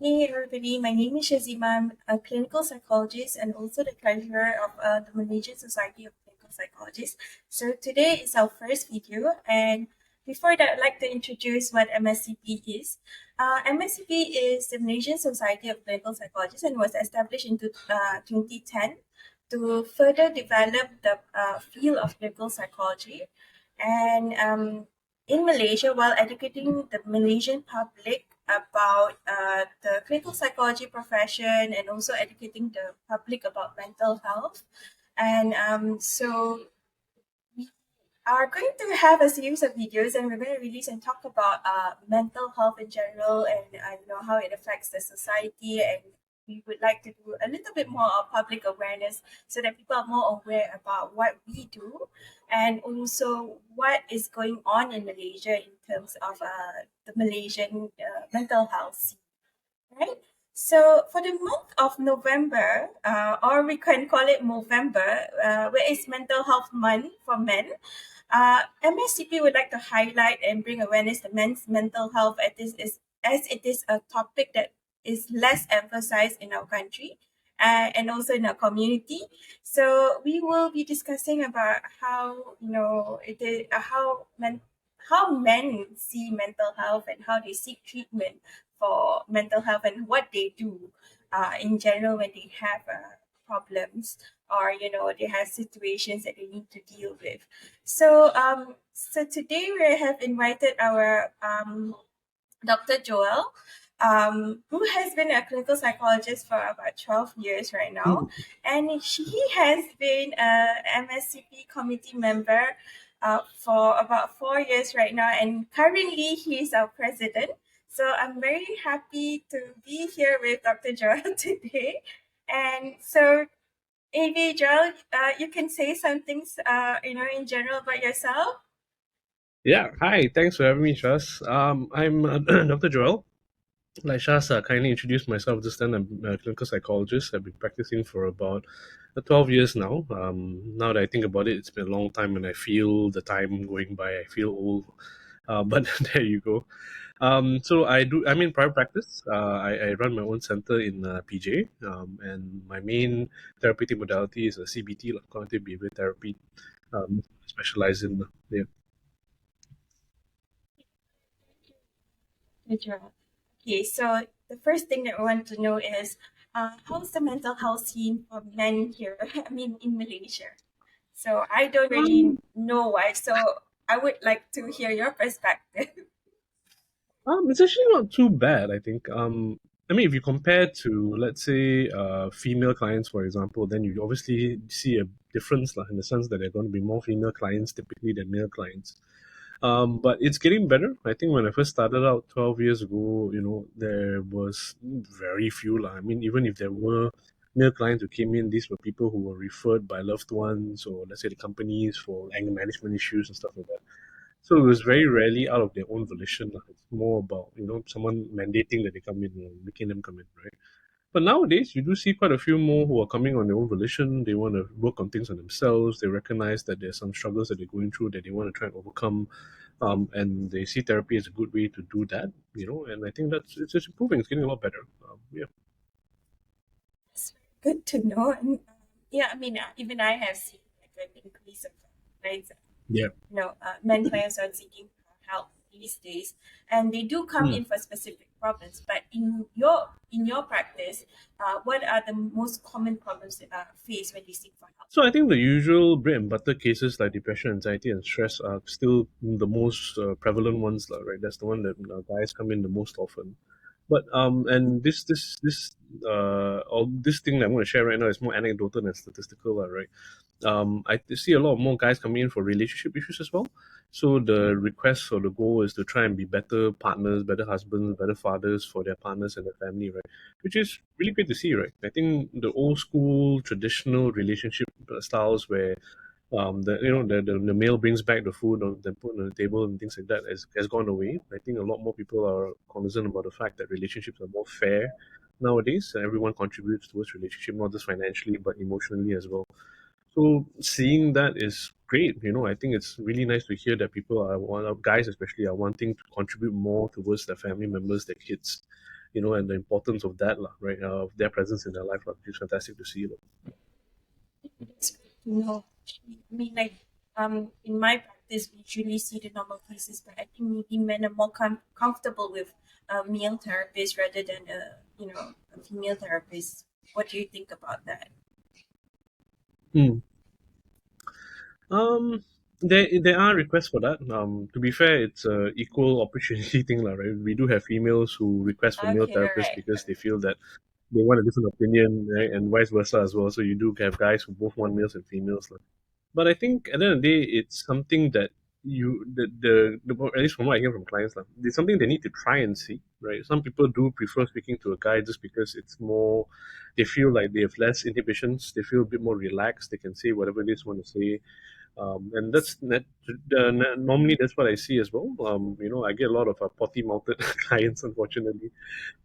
Hey everybody, my name is Shazima. I'm a clinical psychologist and also the treasurer of the Malaysian Society of Clinical Psychologists. So today is our first video, and before that, I'd like to introduce what MSCP is. MSCP is the Malaysian Society of Clinical Psychologists and was established in 2010 to further develop the field of clinical psychology. And in Malaysia, while educating the Malaysian public about the clinical psychology profession and also educating the public about mental health. And so we are going to have a series of videos and we're going to release and talk about mental health in general and how it affects the society, and we would like to do a little bit more of public awareness so that people are more aware about what we do and also what is going on in Malaysia in terms of the Malaysian mental health scene, right? So for the month of November, or we can call it Movember, where is Mental Health Month for men, MSCP would like to highlight and bring awareness to men's mental health as it is a topic that is less emphasized in our country and also in our community. So we will be discussing about how it is how men see mental health and how they seek treatment for mental health and what they do in general when they have problems or they have situations that they need to deal with. So today we have invited our Dr. Joel, who has been a clinical psychologist for about 12 years right now. And she has been a MSCP committee member for about 4 years right now. And currently, he is our president. So I'm very happy to be here with Dr. Joel today. And so, maybe Joel, you can say some things, in general about yourself. Yeah, hi. Thanks for having me, Shas. I'm Dr. Joel. Like Shas kindly introduced myself just then. I'm a clinical psychologist. I've been practicing for about 12 years now. Now that I think about it, it's been a long time and I feel the time going by. I feel old. But there you go. I'm in private practice. I run my own center in PJ, and my main therapeutic modality is a CBT, like cognitive behavior therapy. Specialize in. Yeah. Good job. Okay, so the first thing that I want to know is how's the mental health scene for men here? I mean, in Malaysia. So I don't really know why. So I would like to hear your perspective. It's actually not too bad, I think. I mean, if you compare to, let's say, female clients, for example, then you obviously see a difference in the sense that there are going to be more female clients typically than male clients. But it's getting better. I think when I first started out 12 years ago, there was very few. I mean, even if there were male clients who came in, these were people who were referred by loved ones or, let's say, the companies for anger management issues and stuff like that. So it was very rarely out of their own volition. It's more about, someone mandating that they come in or making them come in, right? But nowadays, you do see quite a few more who are coming on their own volition. They want to work on things on themselves. They recognize that there's some struggles that they're going through that they want to try and overcome. And they see therapy as a good way to do that, and I think it's just improving. It's getting a lot better. Yeah. It's good to know. And yeah, I mean, even I have seen like an increase of clients, Yeah. men clients are seeking help these days, and they do come in for specific problems. But in your practice, what are the most common problems that are faced when they seek for help? So I think the usual bread and butter cases like depression, anxiety, and stress are still the most prevalent ones, lah, right? That's the one that guys come in the most often. But and this thing that I'm going to share right now is more anecdotal than statistical, lah, right? I see a lot of more guys coming in for relationship issues as well. So the request or the goal is to try and be better partners, better husbands, better fathers for their partners and their family, right? Which is really great to see, right? I think the old school traditional relationship styles where the male brings back the food or the put on the table and things like that has gone away. I think a lot more people are cognizant about the fact that relationships are more fair nowadays. Everyone contributes towards relationship, not just financially but emotionally as well. So seeing that is great. I think it's really nice to hear that people guys especially are wanting to contribute more towards their family members, their kids. and the importance of that, lah, right? Of their presence in their life, lah, which is fantastic to see. Lah. It's good to know. I mean, like, in my practice, we usually see the normal cases, but I think maybe men are more comfortable with a male therapist rather than a female therapist. What do you think about that? Hmm. Um, there are requests for that. To be fair, it's a equal opportunity thing, lah, right? We do have females who request for male Okay, all therapists right. because they feel that they want a different opinion, right? And vice versa as well. So you do have guys who both want males and females, lah. But I think at the end of the day, it's something that at least from what I hear from clients, lah, it's something they need to try and see, right? Some people do prefer speaking to a guy just because it's more, they feel like they have less inhibitions, they feel a bit more relaxed, they can say whatever they want to say, and normally that's what I see as well. I get a lot of potty mouthed clients, unfortunately,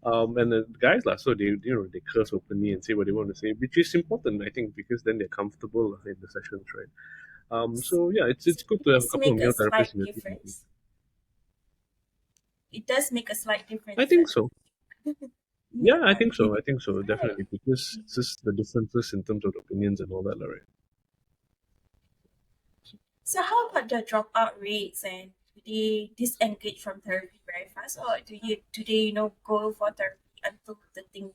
and the guys lah, so they curse openly and say what they want to say, which is important, I think, because then they're comfortable in the sessions, right? So yeah, So it's good it to have a does couple of make a male therapists slight in your team. difference. It does make a slight I difference think that so. yeah, Yeah, I think so. I think so, right. definitely, because it's just the differences in terms of opinions and all that, right? So how about the dropout rates, and do they disengage from therapy very fast, or do they go for therapy until the thing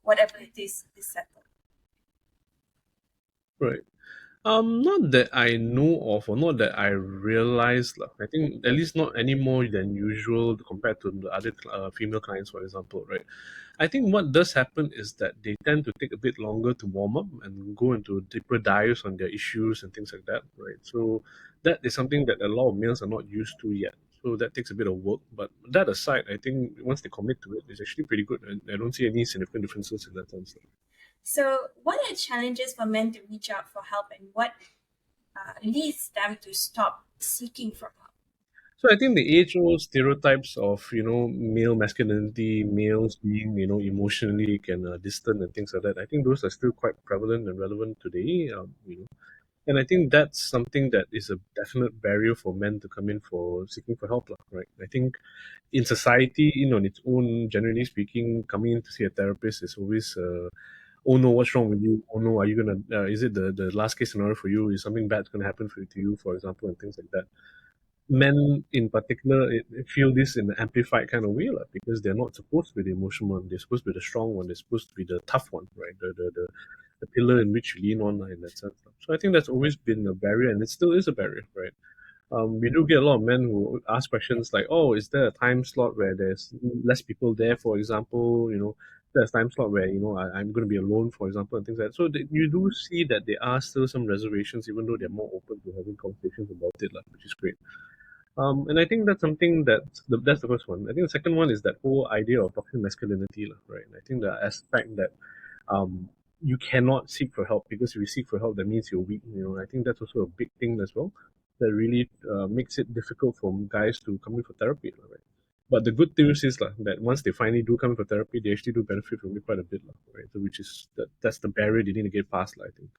whatever it is settled? Right. Not that I know of, or not that I realize. Lah. I think at least not any more than usual compared to the other female clients, for example, right? I think what does happen is that they tend to take a bit longer to warm up and go into deeper dives on their issues and things like that, right? So that is something that a lot of males are not used to yet. So that takes a bit of work. But that aside, I think once they commit to it, it's actually pretty good. And I don't see any significant differences in that sense. So what are challenges for men to reach out for help, and what leads them to stop seeking for help? So I think the age-old stereotypes of male masculinity, males being emotionally can distant and things like that. I think those are still quite prevalent and relevant today. And I think that's something that is a definite barrier for men to come in for seeking for help, lah, right? I think in society, on its own, generally speaking, coming in to see a therapist is always, oh no, what's wrong with you? Oh no, are you gonna? Is it the last case scenario for you? Is something bad's gonna happen to you, for example, and things like that. Men in particular feel this in an amplified kind of way, lah, because they're not supposed to be the emotional one. They're supposed to be the strong one. They're supposed to be the tough one, right? The pillar in which you lean on, lah, in that sense. So I think that's always been a barrier, and it still is a barrier, right? We do get a lot of men who ask questions like, "Oh, is there a time slot where there's less people there, for example? There's a time slot where I'm going to be alone, for example, and things like that." So you do see that there are still some reservations, even though they're more open to having conversations about it, lah, which is great. And I think that's something that's the first one. I think the second one is that whole idea of toxic masculinity, lah, right? And I think the aspect that um, you cannot seek for help because if you seek for help, that means you're weak. I think that's also a big thing as well that really makes it difficult for guys to come in for therapy, lah, right? But the good news is lah, that once they finally do come in for therapy, they actually do benefit from it quite a bit, lah, right? So which is that's the barrier they need to get past, lah, I think.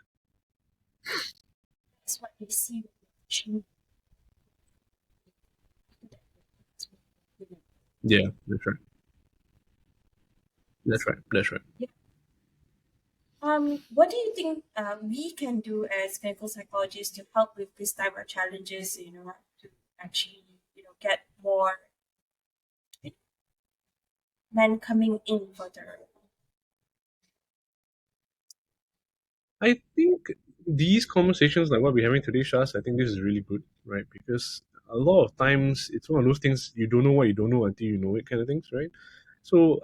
That's what they see with Yeah, that's right. That's right. That's right. yeah. What do you think we can do as clinical psychologists to help with this type of challenges? To actually get more men coming in for therapy. I think these conversations, like what we're having today, Shas, I think this is really good, right? Because a lot of times it's one of those things you don't know what you don't know until you know it, kind of things, right? So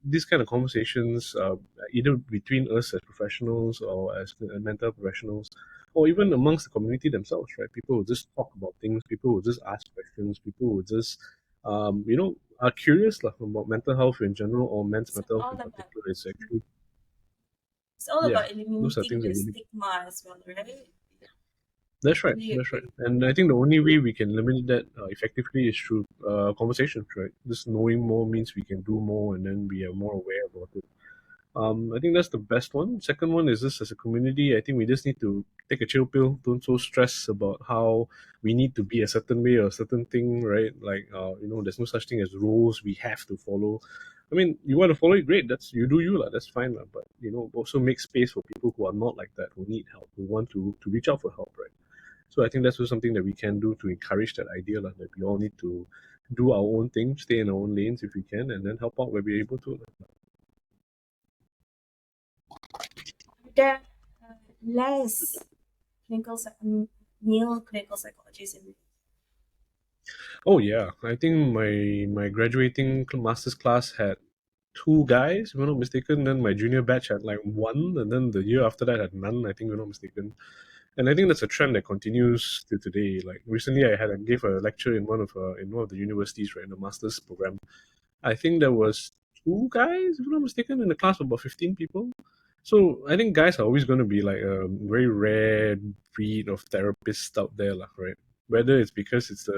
these kind of conversations, either between us as professionals or as mental professionals, or even amongst the community themselves, right? People will just talk about things. People will just ask questions. People will just, are curious lah, about mental health in general or men's It's mental health all in about particular. It's actually, it's all yeah, about those are eliminating things that the really. stigma as well, right? That's right. Totally That's right. agree. And I think the only way we can limit that effectively is through conversations, right? Just knowing more means we can do more, and then we are more aware about it. I think that's the best one. Second one is this: as a community, I think we just need to take a chill pill. Don't so stress about how we need to be a certain way or a certain thing, right? Like, there's no such thing as rules we have to follow. I mean, you want to follow it, great. That's you do you lah. That's fine lah. But also make space for people who are not like that, who need help, who want to reach out for help, right? So I think that's also something that we can do to encourage that idea lah, that we all need to do our own thing, stay in our own lanes if we can, and then help out where we're able to lah. There are less male clinical psychologists in. Oh yeah, I think my graduating master's class had two guys, if I'm not mistaken. Then my junior batch had like one, and then the year after that had none. I think, if I'm not mistaken. And I think that's a trend that continues to today. Like recently, I gave a lecture in one of the universities, right, in the master's program. I think there was two guys, if I'm not mistaken, in a class of about 15 people. So I think guys are always going to be like a very rare breed of therapists out there, lah, right? Whether it's because it's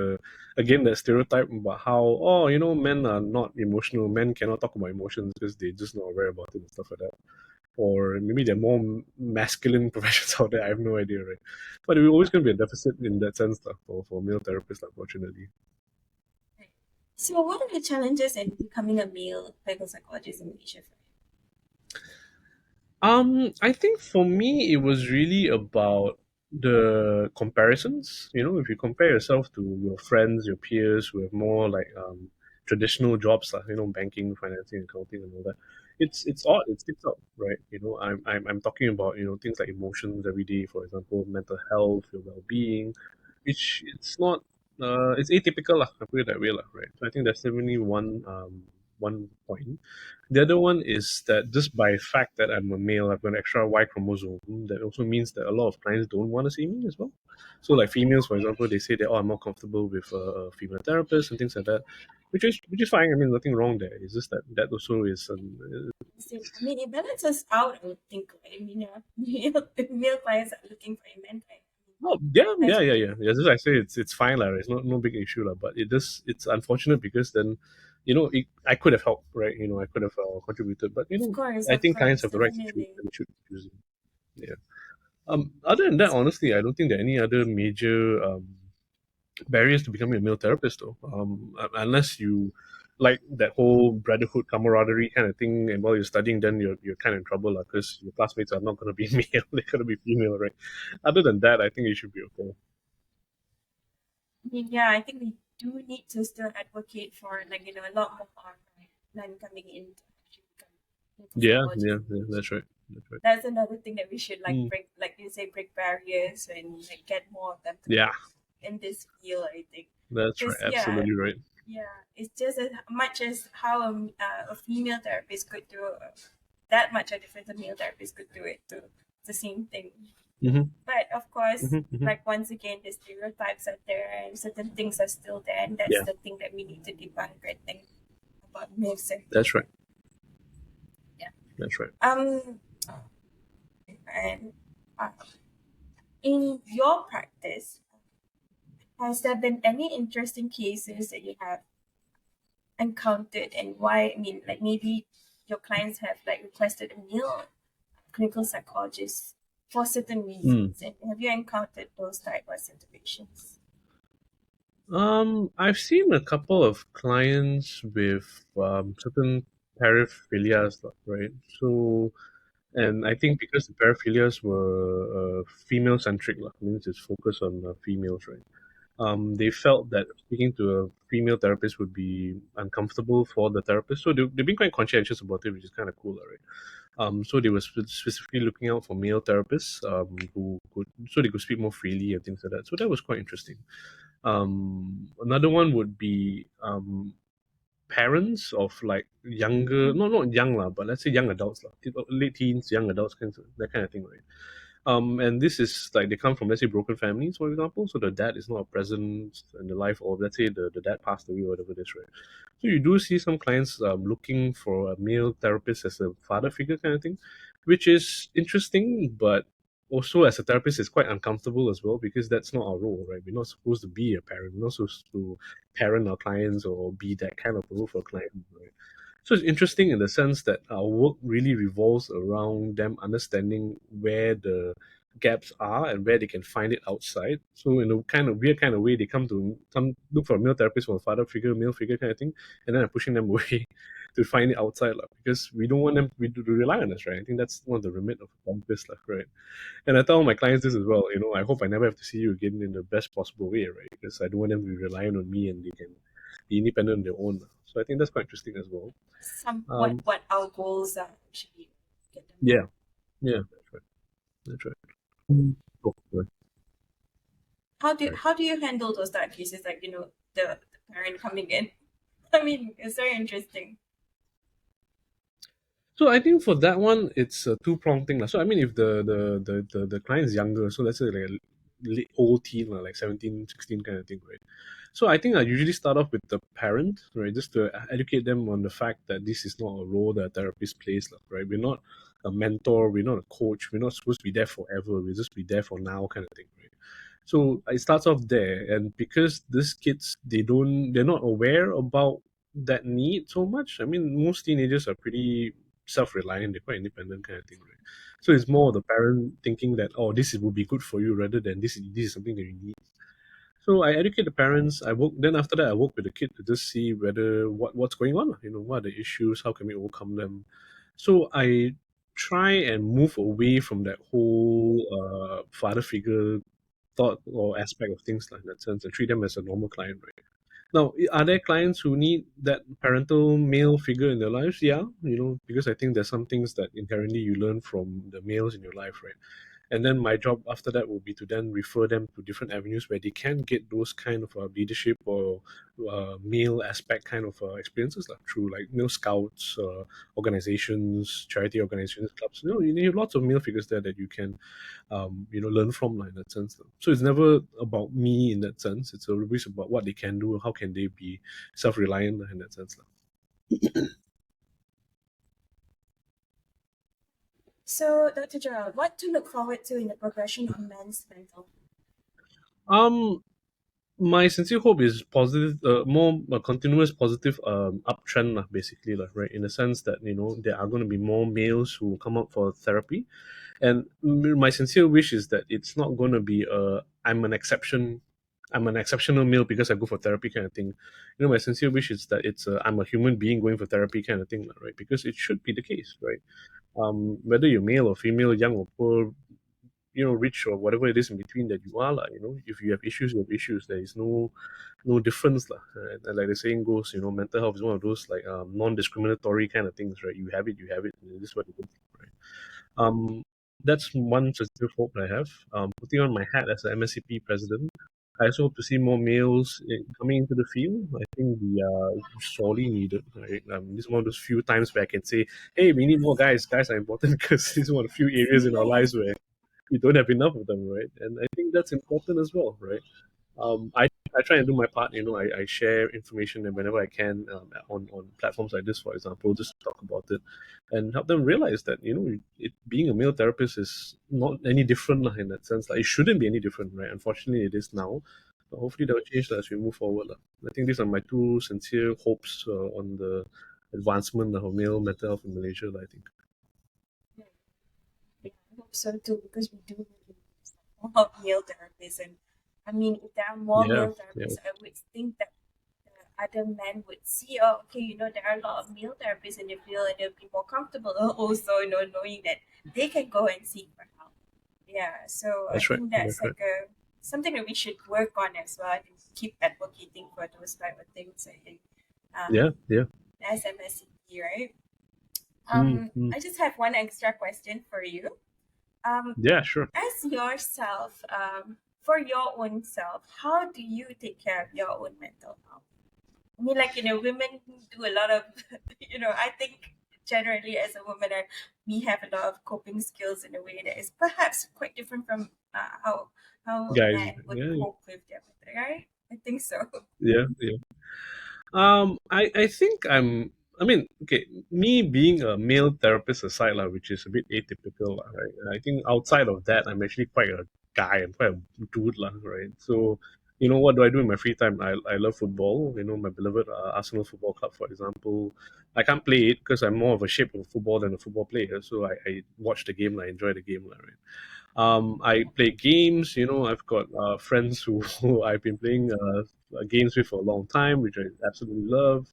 again that stereotype about how men are not emotional, men cannot talk about emotions because they're just not aware about it and stuff like that, or maybe there are more masculine professions out there. I have no idea, right? But we're always going to be a deficit in that sense, lah, for male therapists, unfortunately. So, what are the challenges in becoming a male clinical psychologist in Malaysia? I think for me, it was really about the comparisons. If you compare yourself to your friends, your peers who have more like traditional jobs, like banking, financing, accounting, and all that, it's odd. It sticks out, right? I'm talking about things like emotions every day, for example, mental health, your well-being, which it's not. It's atypical, lah. I put it that way, lah. Right. So I think that's definitely one point. The other one is that just by fact that I'm a male, I've got an extra Y chromosome. That also means that a lot of clients don't want to see me as well. So, like females, for example, they say that I'm more comfortable with a female therapist and things like that, which is fine. I mean, nothing wrong there. It's just that also is I mean, it balances out, I would think. I mean, male clients are looking for a man client. oh yeah, That's yeah, yeah, okay. yeah. Yeah, just I say it's fine, lah. It's not no big issue, lah. But it's unfortunate because then, I could have helped, right? I could have contributed, but I Of think clients course, have the right to choose, definitely. and they should choose. Yeah. Other than that, honestly, I don't think there are any other major barriers to becoming a male therapist, though. Unless you like that whole brotherhood, camaraderie kind of thing, and while you're studying, then you're kind of in trouble, because your classmates are not going to be male; they're going to be female, right? Other than that, I think it should be okay. I mean, yeah, I think we do need to still advocate for, like, a lot more men coming in to actually become clinical Yeah, psychologists yeah, in yeah. Malaysia. That's right. That's right. That's another thing that we should Mm, break, like you say, break barriers and like get more of them to yeah, come in this field. I think that's right. because Absolutely right. it's just as much as how a female therapist could do that much a difference a male therapist could do it too. It's the same thing. Mm-hmm, But of course, mm-hmm. like once again, the stereotypes are there and certain things are still there, and that's Yeah, the thing that we need to debunk. I think about myths and things. that's right. Yeah. That's right. And uh, in your practice, has there been any interesting cases that you have encountered, and why? I mean, like maybe your clients have like requested a male clinical psychologist for certain Mm. reasons, and have you encountered those type of situations? I've seen a couple of clients with certain paraphilias, right? So, and I think because the paraphilias were female centric, means it's focused on females, right? They felt that speaking to a female therapist would be uncomfortable for the therapist. So they've been quite conscientious about it, which is kind of cool, right? So they were specifically looking out for male therapists who could, so they could speak more freely and things like that. So that was quite interesting. Another one would be parents of like younger, not young lah, but let's say young adults lah, late teens, young adults, that kind of thing, right? And this is like they come from, let's say, broken families, for example. So the dad is not present in the life, or let's say the dad passed away, or whatever it is, right? So you do see some clients looking for a male therapist as a father figure kind of thing, which is interesting, but also as a therapist, it's quite uncomfortable as well because that's not our role, right? We're not supposed to be a parent. We're not supposed to parent our clients or be that kind of role for a client, right? So it's interesting in the sense that our work really revolves around them understanding where the gaps are and where they can find it outside. So in a kind of weird kind of way, they come look for a male therapist or a father figure, male figure kind of thing, and then I'm pushing them away to find it outside, like, because we don't want them to rely on us, right? I think that's one of the remit of a therapist, like, right? And I tell my clients this as well. I hope I never have to see you again in the best possible way, right? Because I don't want them to be relying on me and they can be independent on their own. So I think that's quite interesting as well. Some Um, what our goals are actually get them there. yeah, yeah, that's right. That's right. Oh, right, right. How do you handle those type of cases, like the parent coming in? I mean, it's very interesting. So I think for that one, it's a two-pronged thing, lah. So I mean, if the client is younger, so let's say like a late old teen, lah, like 17, 16 kind of thing, right? So I think I usually start off with the parent, right, just to educate them on the fact that this is not a role that a therapist plays, lah, right? We're not a mentor, we're not a coach, we're not supposed to be there forever. We're just be there for now, kind of thing, right? So it starts off there, and because these kids, they're not aware about that need so much. I mean, most teenagers are pretty self-reliant, they're quite independent kind of thing, right? So it's more the parent thinking that, oh, would be good for you, rather than this is something that you need. So I educate the parents. I work then after that I work with the kid to just see whether what's going on. What are the issues? How can we overcome them? So I try and move away from that whole father figure thought or aspect of things, like, in that sense, and treat them as a normal client, right? Now, are there clients who need that parental male figure in their lives? Yeah, because I think there's some things that inherently you learn from the males in your life, right? And then my job after that will be to then refer them to different avenues where they can get those kind of leadership or male aspect kind of experiences, like through, like, scouts, organizations, charity organizations, clubs. You need lots of male figures there that you can learn from, like, in that sense. So it's never about me in that sense. It's always about what they can do, how can they be self-reliant, in that sense. So, Dr. Gerald, what to look forward to in the progression of men's mental? Um, my sincere hope is positive, more a continuous positive uptrend, lah, basically, lah, right? In the sense that there are going to be more males who come out for therapy, and my sincere wish is that it's not going to be I'm an exception. I'm an exceptional male because I go for therapy kind of thing. My sincere wish is that it's I'm a human being going for therapy kind of thing, lah, right? Because it should be the case, right? Whether you're male or female, young or poor, rich or whatever it is in between that you are, like, if you have issues, you have issues. There is no difference, lah. And like the saying goes, mental health is one of those, like, non-discriminatory kind of things, right? You have it, you have it. And this is what it is, right? Um, that's one sensitive hope I have. Putting on my hat as an MSCP president, I also hope to see more males coming into the field. I think we are sorely needed. Right? This is one of those few times where I can say, "Hey, we need more guys. Guys are important," because this is one of the few areas in our lives where we don't have enough of them, right? And I think that's important as well, right? I try and do my part. I share information and whenever I can, on platforms like this, for example, just to talk about it and help them realize that being a male therapist is not any different, lah, in that sense. Like, it shouldn't be any different, right? Unfortunately, it is now. But hopefully, that will change as we move forward, lah. I think these are my two sincere hopes on the advancement of male mental health in Malaysia, lah, I think. Yeah, I hope so too, because we do really need more male therapists. And I mean, if there are more Yeah, male yeah, therapists, I would think that other men would see, oh, okay, there are a lot of male therapists in the field, and they'll be more comfortable also, knowing that they can go and seek for help. Yeah, so I that's right. think That's that's right. like a something that we should work on as well, and keep advocating for those type of things. I think, Yeah, um, yeah. as MSCP, right? Mm, mm. I just have one extra question for you. Um, Yeah, sure. as yourself, for your own self, how do you take care of your own mental health? I mean, like, women do a lot of, I think generally as a woman, we have a lot of coping skills in a way that is perhaps quite different from how a Guys, man would yeah, cope with their mental, right? I think so. yeah, yeah. I think I mean, okay, me being a male therapist aside, lah, which is a bit atypical, lah, right? I think outside of that, I'm actually quite a guy. I'm quite a dude, lah, right? So what do I do in my free time? I love football. My beloved Arsenal Football Club, for example. I can't play it because I'm more of a shape of football than a football player. So I watch the game, I enjoy the game, right? I play games. I've got friends who I've been playing games with for a long time, which I absolutely love.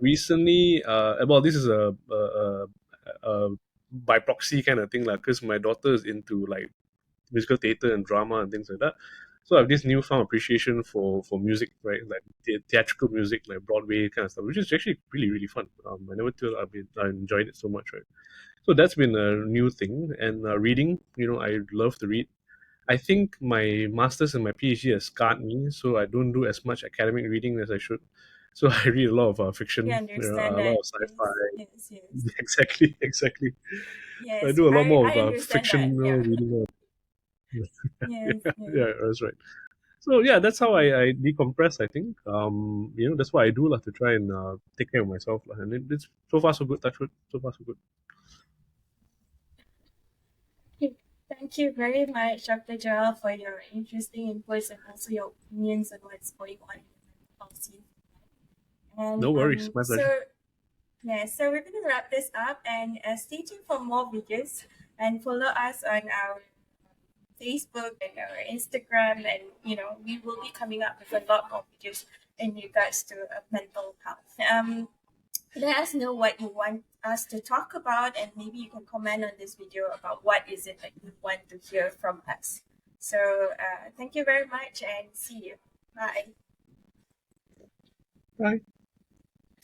Recently, well, this is a by proxy kind of thing, like, because my daughter is into like musical theater and drama and things like that. So I have this newfound appreciation for music, right? Like theatrical music, like Broadway kind of stuff, which is actually really really fun. I never thought I enjoyed it so much, right? So that's been a new thing. And reading, I love to read. I think my master's and my PhD has scarred me, so I don't do as much academic reading as I should. So I read a lot of We fiction, understand a lot that. of Yes, sci-fi. yes, yes, Exactly, exactly. So I yes. do a lot more of I understand that. fictional Yeah. reading. Yes, Yeah, yes. yeah, that's right. So yeah, that's how I decompress. I think that's what I do, to try and take care of myself, and it's so far so good. Touch wood, so far so good. Thank you very much, Dr. Joel, for your interesting inputs and also your opinions on what's going on in the mental health scene. And No worries, my pleasure. yeah, so we're gonna wrap this up and stay tuned for more videos and follow us on our Facebook and our Instagram, and we will be coming up with a lot more videos in regards to mental health. Let us know what you want us to talk about, and maybe you can comment on this video about what is it that you want to hear from us. So thank you very much and see you. Bye. Bye.